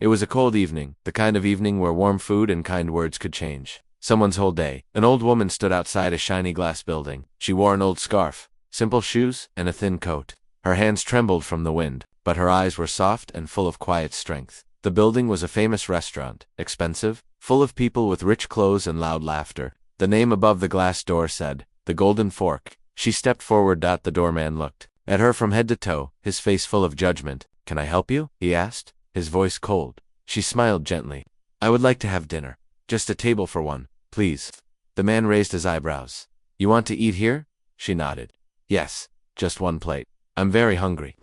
It was a cold evening, the kind of evening where warm food and kind words could change someone's whole day. An old woman stood outside a shiny glass building. She wore an old scarf, simple shoes, and a thin coat. Her hands trembled from the wind, but her eyes were soft and full of quiet strength. The building was a famous restaurant, expensive, full of people with rich clothes and loud laughter. The name above the glass door said, "The Golden Fork." She stepped forward. The doorman looked at her from head to toe, his face full of judgment. "Can I help you?" he asked, his voice cold. She smiled gently. "I would like to have dinner. Just a table for one, please." The man raised his eyebrows. "You want to eat here?" She nodded. "Yes, just one plate. I'm very hungry."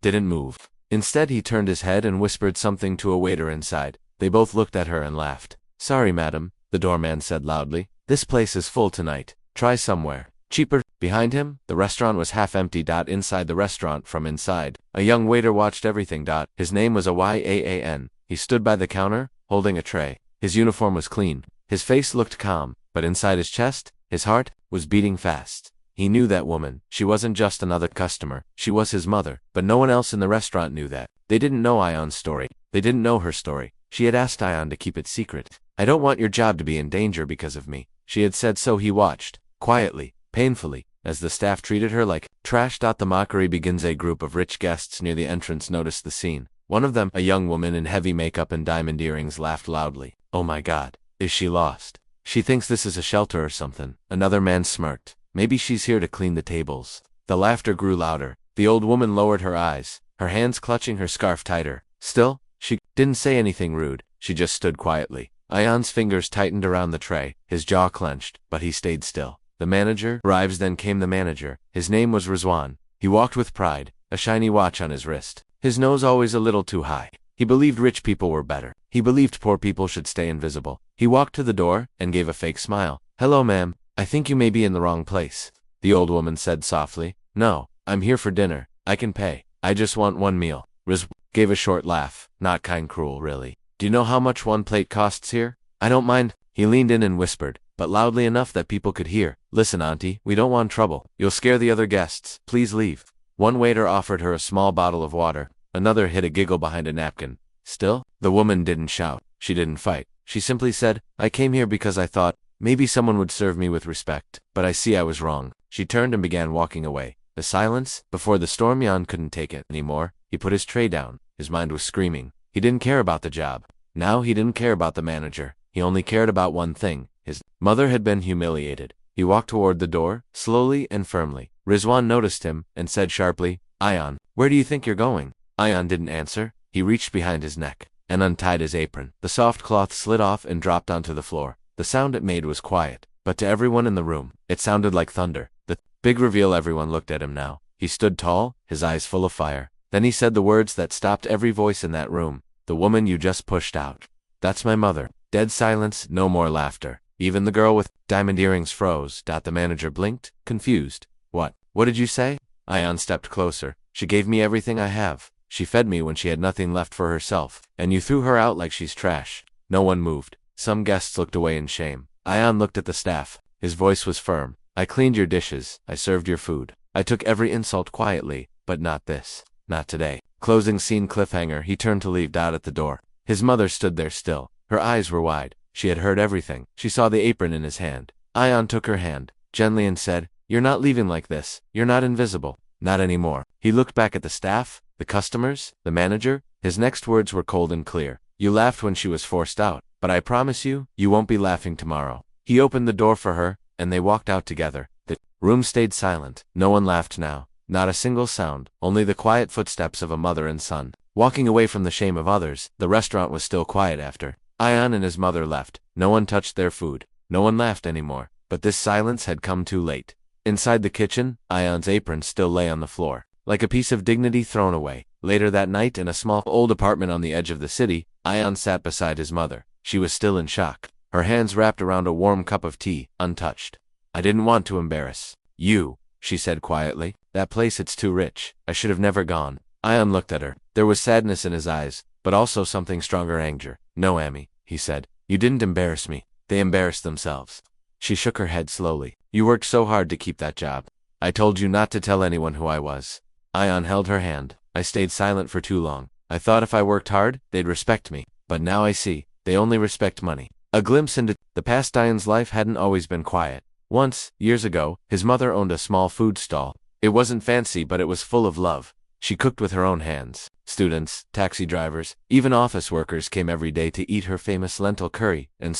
Didn't move. Instead, he turned his head and whispered something to a waiter inside. They both looked at her and laughed. "Sorry, madam," the doorman said loudly. "This place is full tonight. Try somewhere cheaper." Behind him, the restaurant was half empty. Inside the restaurant, from inside, a young waiter watched everything. His name was Yan. He stood by the counter, holding a tray. His uniform was clean. His face looked calm, but inside his chest, his heart was beating fast. He knew that woman. She wasn't just another customer. She was his mother. But no one else in the restaurant knew that. They didn't know Ayan's story. They didn't know her story. She had asked Ayan to keep it secret. "I don't want your job to be in danger because of me," she had said. So he watched, quietly, painfully, as the staff treated her like trash. The mockery begins. A group of rich guests near the entrance noticed the scene. One of them, a young woman in heavy makeup and diamond earrings, laughed loudly. "Oh my God, is she lost? She thinks this is a shelter or something." Another man smirked. "Maybe she's here to clean the tables." The laughter grew louder. The old woman lowered her eyes, her hands clutching her scarf tighter. Still, she didn't say anything rude. She just stood quietly. Ayan's fingers tightened around the tray, his jaw clenched, but he stayed still. The manager arrived. Then came the manager. His name was Rizwan. He walked with pride, a shiny watch on his wrist, his nose always a little too high. He believed rich people were better. He believed poor people should stay invisible. He walked to the door and gave a fake smile. "Hello, ma'am. I think you may be in the wrong place," the old woman said softly. "No, I'm here for dinner. I can pay. I just want one meal." Riz gave a short laugh. "Not kind, cruel, really. Do you know how much one plate costs here?" "I don't mind." He leaned in and whispered, but loudly enough that people could hear. "Listen, auntie, we don't want trouble. You'll scare the other guests. Please leave." One waiter offered her a small bottle of water. Another hid a giggle behind a napkin. Still, the woman didn't shout. She didn't fight. She simply said, "I came here because I thought maybe someone would serve me with respect, but I see I was wrong." She turned and began walking away. The silence, before the storm. Yan couldn't take it anymore. He put his tray down. His mind was screaming. He didn't care about the job. Now he didn't care about the manager. He only cared about one thing. His mother had been humiliated. He walked toward the door, slowly and firmly. Rizwan noticed him and said sharply, "Ayan, where do you think you're going?" Ayan didn't answer. He reached behind his neck and untied his apron. The soft cloth slid off and dropped onto the floor. The sound it made was quiet, but to everyone in the room, it sounded like thunder. The big reveal. Everyone looked at him now. He stood tall, his eyes full of fire. Then he said the words that stopped every voice in that room. "The woman you just pushed out. That's my mother." Dead silence, no more laughter. Even the girl with diamond earrings froze. The manager blinked, confused. What did you say?" Ayan stepped closer. "She gave me everything I have. She fed me when she had nothing left for herself. And you threw her out like she's trash." No one moved. Some guests looked away in shame. Ayan looked at the staff. His voice was firm. "I cleaned your dishes. I served your food. I took every insult quietly, but not this. Not today." Closing scene cliffhanger. He turned to leave. At the door, his mother stood there still. Her eyes were wide. She had heard everything. She saw the apron in his hand. Ayan took her hand gently and said, "You're not leaving like this. You're not invisible. Not anymore." He looked back at the staff, the customers, the manager. His next words were cold and clear. "You laughed when she was forced out, but I promise you, you won't be laughing tomorrow." He opened the door for her, and they walked out together. The room stayed silent. No one laughed now. Not a single sound, only the quiet footsteps of a mother and son. Walking away from the shame of others, the restaurant was still quiet after Ayan and his mother left. No one touched their food. No one laughed anymore. But this silence had come too late. Inside the kitchen, Ayan's apron still lay on the floor, like a piece of dignity thrown away. Later that night, in a small old apartment on the edge of the city, Ayan sat beside his mother. She was still in shock, her hands wrapped around a warm cup of tea, untouched. "I didn't want to embarrass you," she said quietly. "That place, it's too rich. I should have never gone." Ayan looked at her. There was sadness in his eyes, but also something stronger, anger. "No, Amy," he said. "You didn't embarrass me. They embarrassed themselves." She shook her head slowly. "You worked so hard to keep that job. I told you not to tell anyone who I was." Ayan held her hand. "I stayed silent for too long. I thought if I worked hard, they'd respect me. But now I see, they only respect money. A glimpse into the past. Ayan's life hadn't always been quiet. Once, years ago, his mother owned a small food stall. It wasn't fancy, but it was full of love. She cooked with her own hands. Students, taxi drivers, even office workers came every day to eat her famous lentil curry and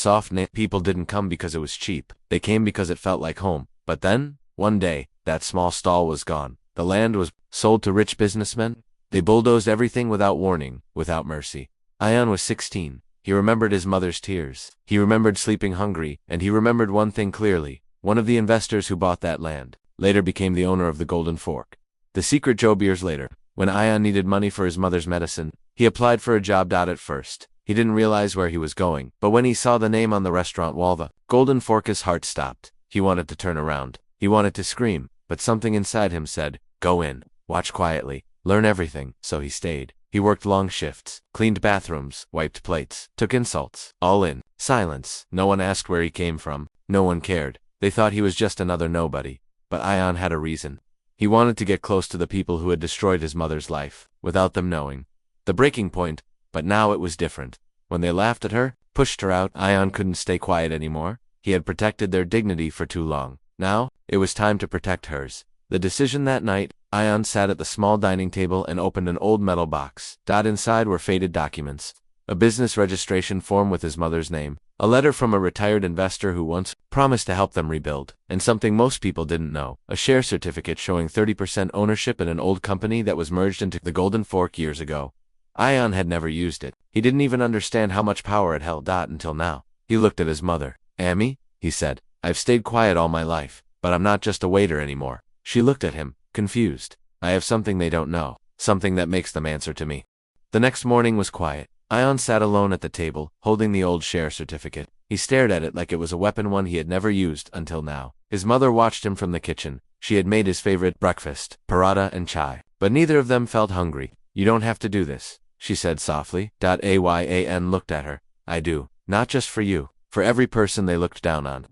people didn't come because it was cheap. They came because it felt like home. But then, one day, that small stall was gone. The land was sold to rich businessmen. They bulldozed everything without warning, without mercy. Ayan was 16. He remembered his mother's tears. He remembered sleeping hungry, and he remembered one thing clearly. One of the investors who bought that land later became the owner of the Golden Fork. The secret job. Years later, when Ayan needed money for his mother's medicine, he applied for a job. At first, he didn't realize where he was going, but when he saw the name on the restaurant wall, the Golden Fork, his heart stopped. He wanted to turn around. He wanted to scream, but something inside him said, "Go in, watch quietly, learn everything." So he stayed. He worked long shifts, cleaned bathrooms, wiped plates, took insults, all in silence. No one asked where he came from. No one cared. They thought he was just another nobody. But Ayan had a reason. He wanted to get close to the people who had destroyed his mother's life, without them knowing. The breaking point. But now it was different. When they laughed at her, pushed her out, Ayan couldn't stay quiet anymore. He had protected their dignity for too long. Now, it was time to protect hers. The decision that night, Ayan sat at the small dining table and opened an old metal box. Inside were faded documents, a business registration form with his mother's name, a letter from a retired investor who once promised to help them rebuild, and something most people didn't know, a share certificate showing 30% ownership in an old company that was merged into the Golden Fork years ago. Ayan had never used it. He didn't even understand how much power it held. Until now. He looked at his mother. "Ammi," he said, "I've stayed quiet all my life, but I'm not just a waiter anymore." She looked at him, confused. "I have something they don't know, something that makes them answer to me." The next morning was quiet. Ayan sat alone at the table, holding the old share certificate. He stared at it like it was a weapon, one he had never used until now. His mother watched him from the kitchen. She had made his favorite breakfast, paratha and chai. But neither of them felt hungry. "You don't have to do this," she said softly. Ayan looked at her. "I do. Not just for you. For every person they looked down on."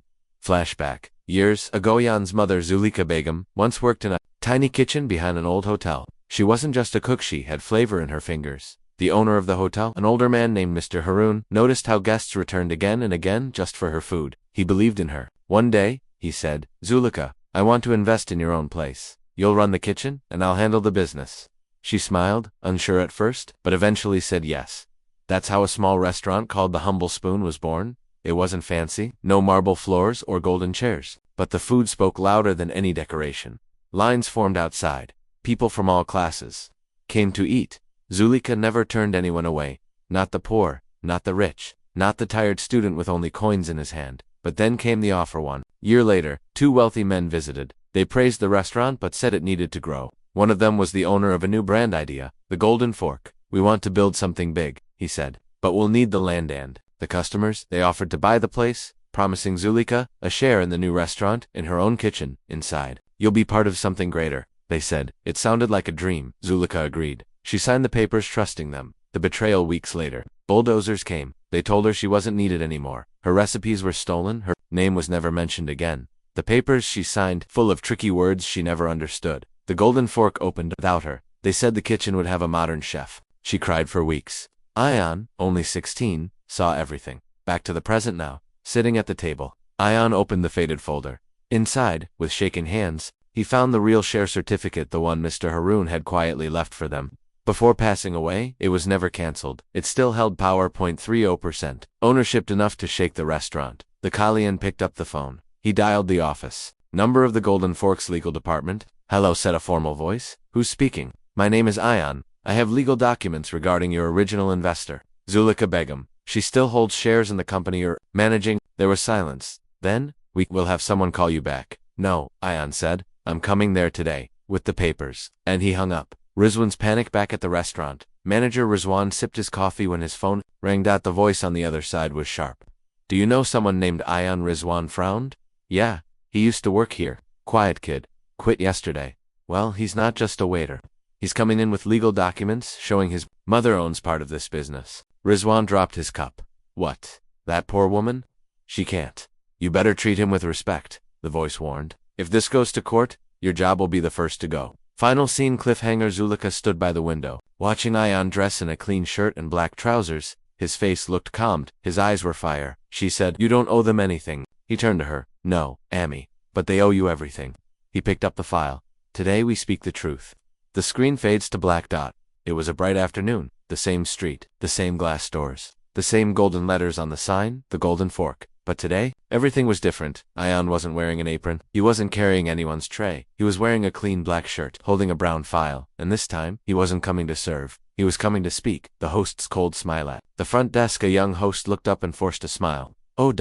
Flashback. Years ago, Ayan's mother, Zulika Begum, once worked in a tiny kitchen behind an old hotel. She wasn't just a cook, she had flavor in her fingers. The owner of the hotel, an older man named Mr. Haroon, noticed how guests returned again and again just for her food. He believed in her. One day, he said, "Zulika, I want to invest in your own place. You'll run the kitchen, and I'll handle the business." She smiled, unsure at first, but eventually said yes. That's how a small restaurant called the Humble Spoon was born. It wasn't fancy, no marble floors or golden chairs, but the food spoke louder than any decoration. Lines formed outside. People from all classes came to eat. Zulika never turned anyone away. Not the poor, not the rich, not the tired student with only coins in his hand. But then came the offer. 1 year later, 2 wealthy men visited. They praised the restaurant but said it needed to grow. One of them was the owner of a new brand idea, the Golden Fork. "We want to build something big," he said, "but we'll need the land and the customers." They offered to buy the place, promising Zulika a share in the new restaurant, in her own kitchen, inside. "You'll be part of something greater," they said. It sounded like a dream. Zulika agreed. She signed the papers, trusting them. The betrayal. Weeks later, bulldozers came. They told her she wasn't needed anymore. Her recipes were stolen. Her name was never mentioned again. The papers she signed, full of tricky words she never understood. The Golden Fork opened without her. They said the kitchen would have a modern chef. She cried for weeks. Ayan, only 16, saw everything. Back to the present now, sitting at the table. Ayan opened the faded folder. Inside, with shaking hands, he found the real share certificate, the one Mr. Haroon had quietly left for them. Before passing away, it was never cancelled. It still held power, 0.30%, ownership enough to shake the restaurant. The Kalian picked up the phone. He dialed the office. "Number of the Golden Fork's legal department." "Hello," said a formal voice. "Who's speaking?" "My name is Ayan. I have legal documents regarding your original investor, Zulika Begum. She still holds shares in the company you're managing." There was silence. Then, "We will have someone call you back." "No," Ayan said. "I'm coming there today, with the papers." And he hung up. Rizwan's panic. Back at the restaurant, manager Rizwan sipped his coffee when his phone rang. The voice on the other side was sharp. "Do you know someone named Ayan?" Rizwan frowned. "Yeah, he used to work here. Quiet kid. Quit yesterday." "Well, he's not just a waiter. He's coming in with legal documents showing his mother owns part of this business." Rizwan dropped his cup. "What? That poor woman? She can't." "You better treat him with respect," the voice warned. "If this goes to court, your job will be the first to go." Final scene cliffhanger. Zulika stood by the window, watching Ayan dress in a clean shirt and black trousers. His face looked calmed, his eyes were fire. She said, "You don't owe them anything." He turned to her. "No, Amy. But they owe you everything." He picked up the file. "Today we speak the truth." The screen fades to black dot. It was a bright afternoon. The same street, the same glass doors, the same golden letters on the sign, the golden fork. But today, everything was different. Ayan wasn't wearing an apron. He wasn't carrying anyone's tray. He was wearing a clean black shirt, holding a brown file. And this time, he wasn't coming to serve. He was coming to speak. The host's cold smile at the front desk. A young host looked up and forced a smile. "Oh,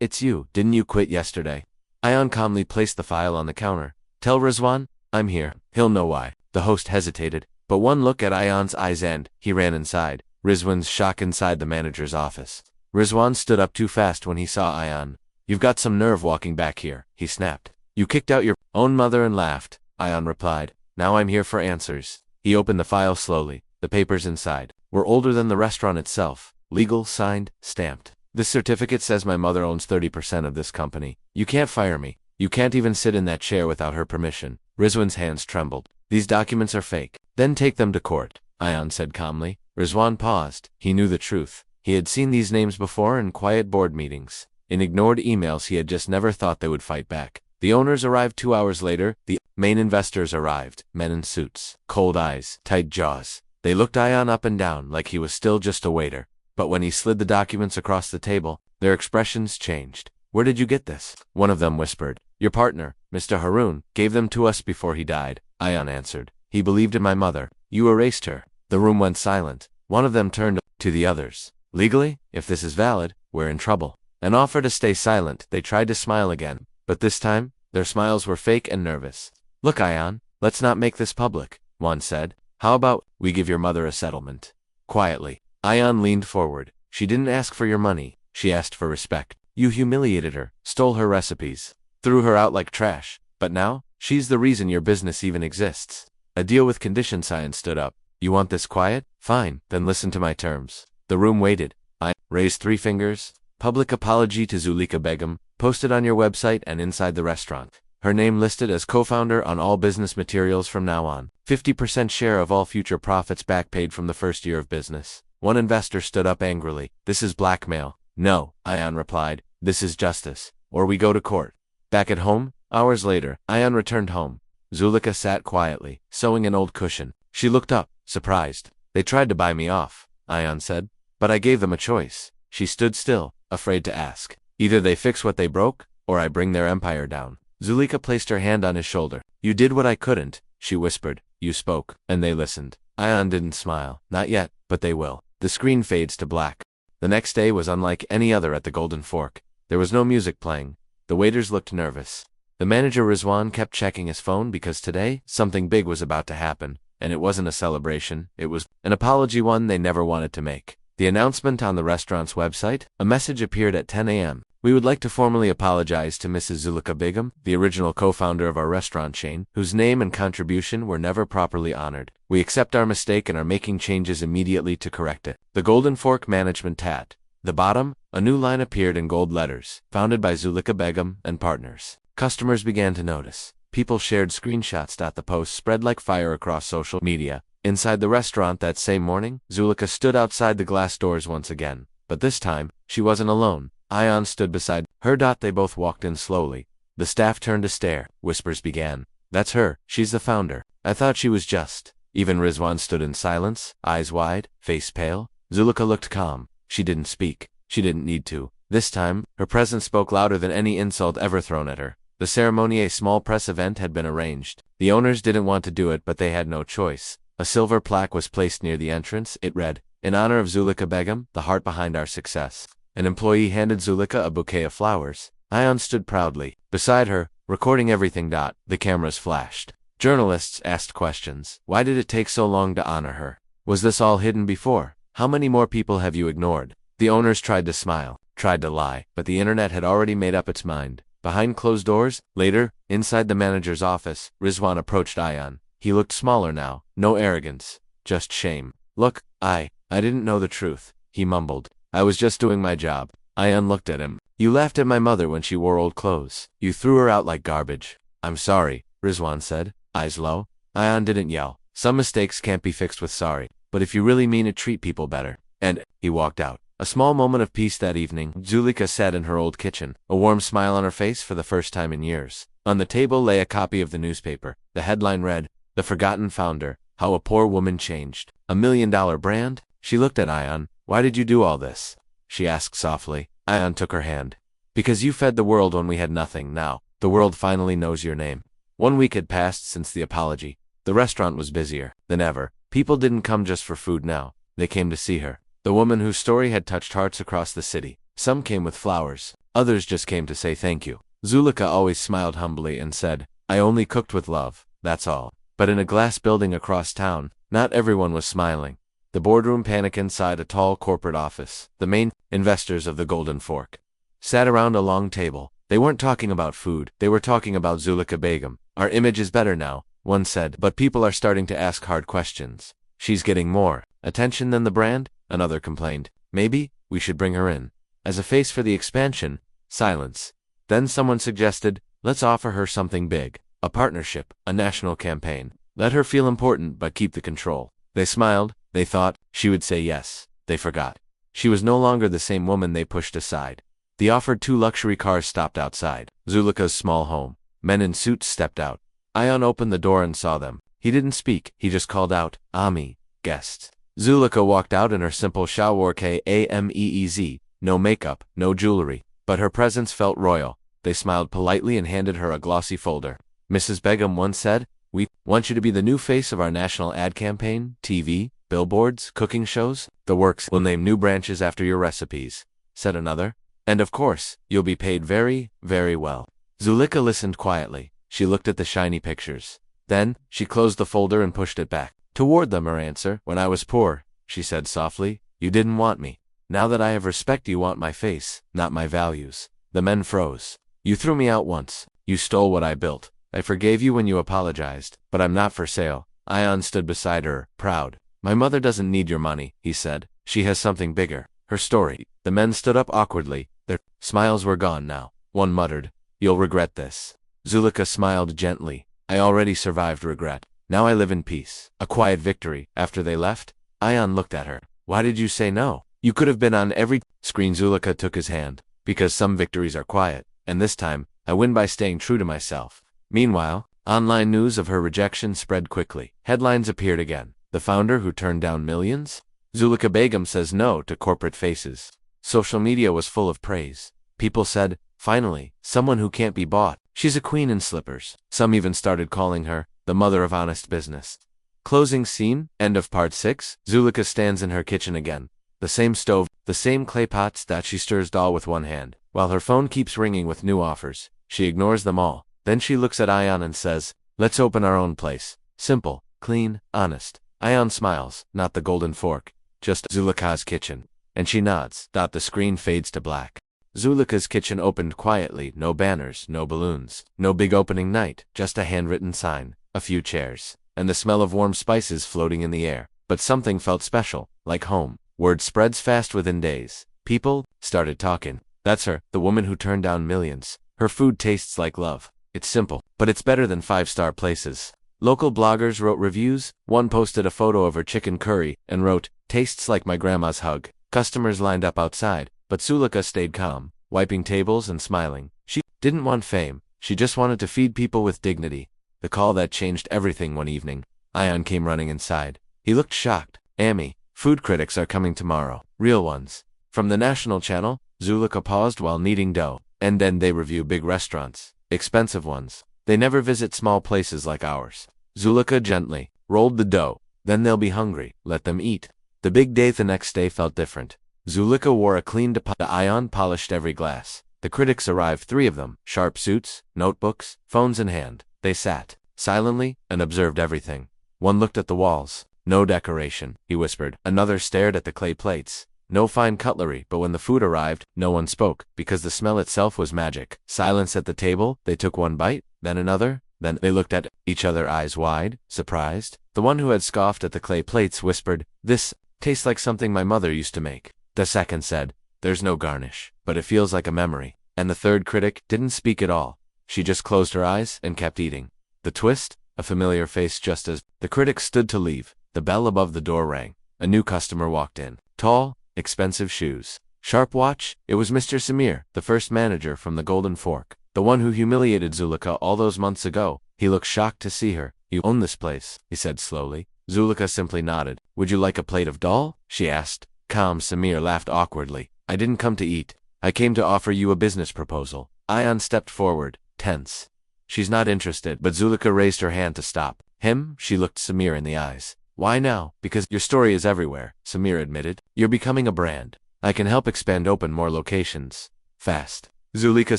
it's you. Didn't you quit yesterday?" Ayan calmly placed the file on the counter. "Tell Rizwan, I'm here. He'll know why." The host hesitated, but one look at Ayan's eyes and he ran inside. Rizwan's shock inside the manager's office. Rizwan stood up too fast when he saw Ayan. "You've got some nerve walking back here," he snapped. "You kicked out your own mother and laughed," Ayan replied. "Now I'm here for answers." He opened the file slowly. The papers inside were older than the restaurant itself. Legal, signed, stamped. "This certificate says my mother owns 30% of this company. You can't fire me. You can't even sit in that chair without her permission." Rizwan's hands trembled. "These documents are fake." "Then take them to court," Ayan said calmly. Rizwan paused. He knew the truth. He had seen these names before in quiet board meetings, in ignored emails. He had just never thought they would fight back. The owners arrived 2 hours later. The main investors arrived, men in suits, cold eyes, tight jaws. They looked Ayan up and down like he was still just a waiter. But when he slid the documents across the table, their expressions changed. "Where did you get this?" one of them whispered. "Your partner, Mr. Haroon, gave them to us before he died," Ayan answered. "He believed in my mother. You erased her." The room went silent. One of them turned to the others. "Legally, if this is valid, we're in trouble." An offer to stay silent. They tried to smile again, but this time, their smiles were fake and nervous. "Look, Ayan, let's not make this public," one said. "How about we give your mother a settlement?" Quietly, Ayan leaned forward. "She didn't ask for your money. She asked for respect. You humiliated her, stole her recipes, threw her out like trash. But now, she's the reason your business even exists." "A deal with conditions." Ayan stood up. "You want this quiet? Fine, then listen to my terms." The room waited. I raised 3 fingers. "Public apology to Zulika Begum, posted on your website and inside the restaurant. Her name listed as co-founder on all business materials from now on. 50% share of all future profits back paid from the first year of business." One investor stood up angrily. "This is blackmail." "No," Ayan replied. "This is justice. Or we go to court." Back at home, hours later, Ayan returned home. Zulika sat quietly, sewing an old cushion. She looked up, surprised. "They tried to buy me off," Ayan said. "But I gave them a choice." She stood still, afraid to ask. "Either they fix what they broke, or I bring their empire down." Zulika placed her hand on his shoulder. "You did what I couldn't," she whispered. "You spoke, and they listened." Ayan didn't smile. "Not yet, but they will." The screen fades to black. The next day was unlike any other at the Golden Fork. There was no music playing. The waiters looked nervous. The manager Rizwan kept checking his phone because today, something big was about to happen. And it wasn't a celebration, it was an apology, one they never wanted to make. The announcement on the restaurant's website, a message appeared at 10 a.m. "We would like to formally apologize to Mrs. Zulika Begum, the original co-founder of our restaurant chain, whose name and contribution were never properly honored. We accept our mistake and are making changes immediately to correct it." The Golden Fork management tat. The bottom, a new line appeared in gold letters, "Founded by Zulika Begum and partners." Customers began to notice. People shared screenshots. The post spread like fire across social media. Inside the restaurant that same morning, Zulika stood outside the glass doors once again. But this time, she wasn't alone. Ayan stood beside her. They both walked in slowly. The staff turned to stare. Whispers began. "That's her. She's the founder. I thought she was just." Even Rizwan stood in silence, eyes wide, face pale. Zulika looked calm. She didn't speak. She didn't need to. This time, her presence spoke louder than any insult ever thrown at her. The ceremony, a small press event, had been arranged. The owners didn't want to do it, but they had no choice. A silver plaque was placed near the entrance. It read, "In honor of Zulika Begum, the heart behind our success." An employee handed Zulika a bouquet of flowers. Ayan stood proudly. Beside her, recording everything. The cameras flashed. Journalists asked questions. Why did it take so long to honor her? Was this all hidden before? How many more people have you ignored? The owners tried to smile, tried to lie, but the internet had already made up its mind. Behind closed doors, later, inside the manager's office, Rizwan approached Ayan. He looked smaller now, no arrogance, just shame. "Look, I didn't know the truth," he mumbled. "I was just doing my job." Ayan looked at him. "You laughed at my mother when she wore old clothes. You threw her out like garbage." "I'm sorry," Rizwan said, eyes low. Ion didn't yell. Some mistakes can't be fixed with sorry, but if you really mean it, treat people better. And he walked out. A small moment of peace that evening. Zulika sat in her old kitchen, a warm smile on her face for the first time in years. On the table lay a copy of the newspaper. The headline read, "The Forgotten Founder, How a Poor Woman Changed." $1 million brand? She looked at Ion. "Why did you do all this?" she asked softly. Ion took her hand. "Because you fed the world when we had nothing. Now, the world finally knows your name." 1 week had passed since the apology. The restaurant was busier than ever. People didn't come just for food now. They came to see her. The woman whose story had touched hearts across the city. Some came with flowers. Others just came to say thank you. Zulika always smiled humbly and said, "I only cooked with love, that's all." But in a glass building across town, not everyone was smiling. The boardroom panic inside a tall corporate office. The main investors of the Golden Fork sat around a long table. They weren't talking about food. They were talking about Zulika Begum. "Our image is better now," one said, "but people are starting to ask hard questions." "She's getting more attention than the brand," another complained. "Maybe we should bring her in as a face for the expansion." Silence. Then someone suggested, "Let's offer her something big. A partnership, a national campaign. Let her feel important but keep the control." They smiled. They thought she would say yes. They forgot. She was no longer the same woman they pushed aside. The offered 2 luxury cars stopped outside Zulika's small home. Men in suits stepped out. Ion opened the door and saw them. He didn't speak. He just called out, "Ami, guests." Zulika walked out in her simple Shawarke Ameez, no makeup, no jewelry, but her presence felt royal. They smiled politely and handed her a glossy folder. Mrs. Begum once said, "We want you to be the new face of our national ad campaign, TV, billboards, cooking shows. The works will name new branches after your recipes," said another. "And of course, you'll be paid very, very well." Zulika listened quietly. She looked at the shiny pictures. Then, she closed the folder and pushed it back. Toward them her answer. "When I was poor," she said softly, "you didn't want me. Now that I have respect, you want my face, not my values." The men froze. "You threw me out once. You stole what I built. I forgave you when you apologized, but I'm not for sale." Ion stood beside her, proud. "My mother doesn't need your money," he said. "She has something bigger. Her story." The men stood up awkwardly. Their smiles were gone now. One muttered, "You'll regret this." Zulika smiled gently. "I already survived regret. Now I live in peace." A quiet victory. After they left, Ion looked at her. "Why did you say no? You could have been on every screen." Zulika took his hand. "Because some victories are quiet, and this time, I win by staying true to myself." Meanwhile, online news of her rejection spread quickly. Headlines appeared again. "The founder who turned down millions? Zulika Begum says no to corporate faces." Social media was full of praise. People said, "Finally, someone who can't be bought. She's a queen in slippers." Some even started calling her the mother of honest business. Closing scene, end of part 6. Zulika stands in her kitchen again. The same stove, the same clay pots that she stirs dal with one hand, while her phone keeps ringing with new offers. She ignores them all. Then she looks at Ion and says, "Let's open our own place. Simple, clean, honest." Ion smiles, not the Golden Fork, just Zulika's kitchen. And she nods. The screen fades to black. Zulika's kitchen opened quietly. No banners, no balloons, no big opening night, just a handwritten sign, a few chairs, and the smell of warm spices floating in the air. But something felt special, like home. Word spreads fast within days. People started talking. "That's her, the woman who turned down millions. Her food tastes like love. It's simple, but it's better than 5-star places." Local bloggers wrote reviews. One posted a photo of her chicken curry and wrote, "Tastes like my grandma's hug." Customers lined up outside, but Zulika stayed calm, wiping tables and smiling. She didn't want fame. She just wanted to feed people with dignity. The call that changed everything one evening. Ion came running inside. He looked shocked. "Ami, food critics are coming tomorrow. Real ones. From the national channel." Zulika paused while kneading dough. "And then they review big restaurants. Expensive ones. They never visit small places like ours." Zulika gently rolled the dough. "Then they'll be hungry. Let them eat." The big day the next day felt different. Zulika wore a clean Ion polished every glass. The critics arrived, 3 of them, sharp suits, notebooks, phones in hand. They sat silently and observed everything. One looked at the walls. "No decoration," he whispered. Another stared at the clay plates. No fine cutlery, but when the food arrived, no one spoke, because the smell itself was magic. Silence at the table. They took one bite, then another, then they looked at each other, eyes wide, surprised. The one who had scoffed at the clay plates whispered, "This tastes like something my mother used to make." The second said, "There's no garnish, but it feels like a memory." And the third critic didn't speak at all. She just closed her eyes and kept eating. The twist? a familiar face just as the critics stood to leave. The bell above the door rang. A new customer walked in. Tall, expensive shoes. Sharp watch. It was Mr. Samir, the first manager from the Golden Fork. The one who humiliated Zulika all those months ago. He looked shocked to see her. "You own this place," he said slowly. Zulika simply nodded. "Would you like a plate of dal?" she asked. Calm Samir laughed awkwardly. "I didn't come to eat. I came to offer you a business proposal." Ayan stepped forward, tense. "She's not interested," but Zulika raised her hand to stop him. She looked Samir in the eyes. "Why now?" "Because your story is everywhere," Samir admitted. "You're becoming a brand. I can help expand, open more locations. Fast." Zulika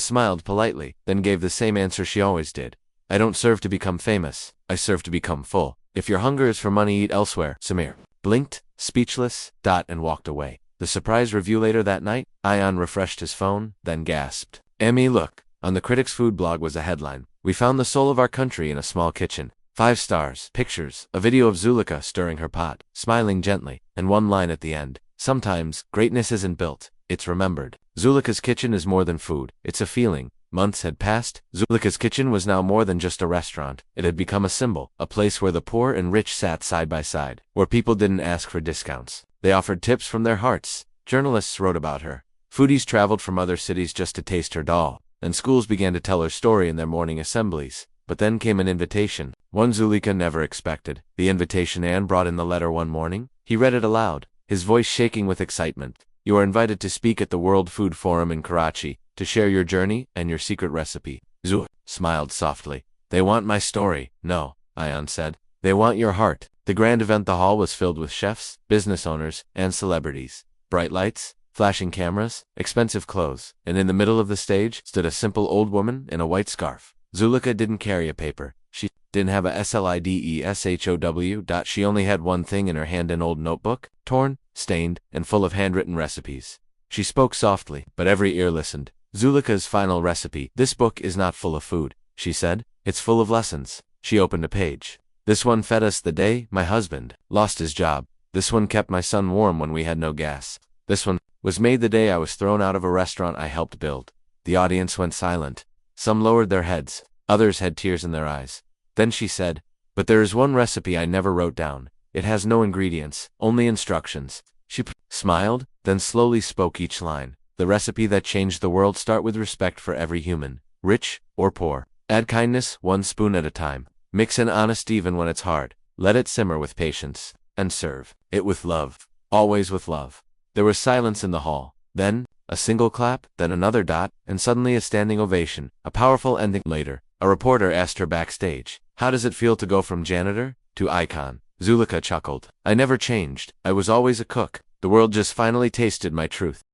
smiled politely, then gave the same answer she always did. "I don't serve to become famous. I serve to become full. If your hunger is for money, eat elsewhere." Samir blinked, speechless, and walked away. The surprise review later that night, Ayan refreshed his phone, then gasped. "Emmy, look." On the critic's food blog was a headline. "We found the soul of our country in a small kitchen. 5 stars, pictures, a video of Zulika stirring her pot, smiling gently, and one line at the end. Sometimes, greatness isn't built, it's remembered. Zulika's kitchen is more than food, it's a feeling." Months had passed. Zulika's kitchen was now more than just a restaurant. It had become a symbol, a place where the poor and rich sat side by side, where people didn't ask for discounts. They offered tips from their hearts. Journalists wrote about her. Foodies traveled from other cities just to taste her dal, and schools began to tell her story in their morning assemblies. But then came an invitation, one Zulika never expected. The invitation Anne brought in the letter one morning. He read it aloud, his voice shaking with excitement. "You are invited to speak at the World Food Forum in Karachi, to share your journey and your secret recipe." Zul smiled softly. "They want my story." "No," Ayan said. "They want your heart." The grand event hall was filled with chefs, business owners, and celebrities. Bright lights, flashing cameras, expensive clothes, and in the middle of the stage stood a simple old woman in a white scarf. Zulika didn't carry a paper. She didn't have a SLIDESHOW. She only had one thing in her hand, an old notebook, torn, stained, and full of handwritten recipes. She spoke softly, but every ear listened. "Zulika's final recipe. This book is not full of food," she said. "It's full of lessons." She opened a page. "This one fed us the day my husband lost his job. This one kept my son warm when we had no gas. This one was made the day I was thrown out of a restaurant I helped build." The audience went silent. Some lowered their heads. Others had tears in their eyes. Then she said, "But there is one recipe I never wrote down. It has no ingredients, only instructions." She smiled, then slowly spoke each line. "The recipe that changed the world. Start with respect for every human, rich or poor. Add kindness 1 spoon at a time. Mix in honesty even when it's hard. Let it simmer with patience. And serve it with love. Always with love." There was silence in the hall. Then, a single clap, then another, and suddenly a standing ovation. A powerful ending. Later, a reporter asked her backstage, "How does it feel to go from janitor to icon?" Zulika chuckled. "I never changed. I was always a cook. The world just finally tasted my truth."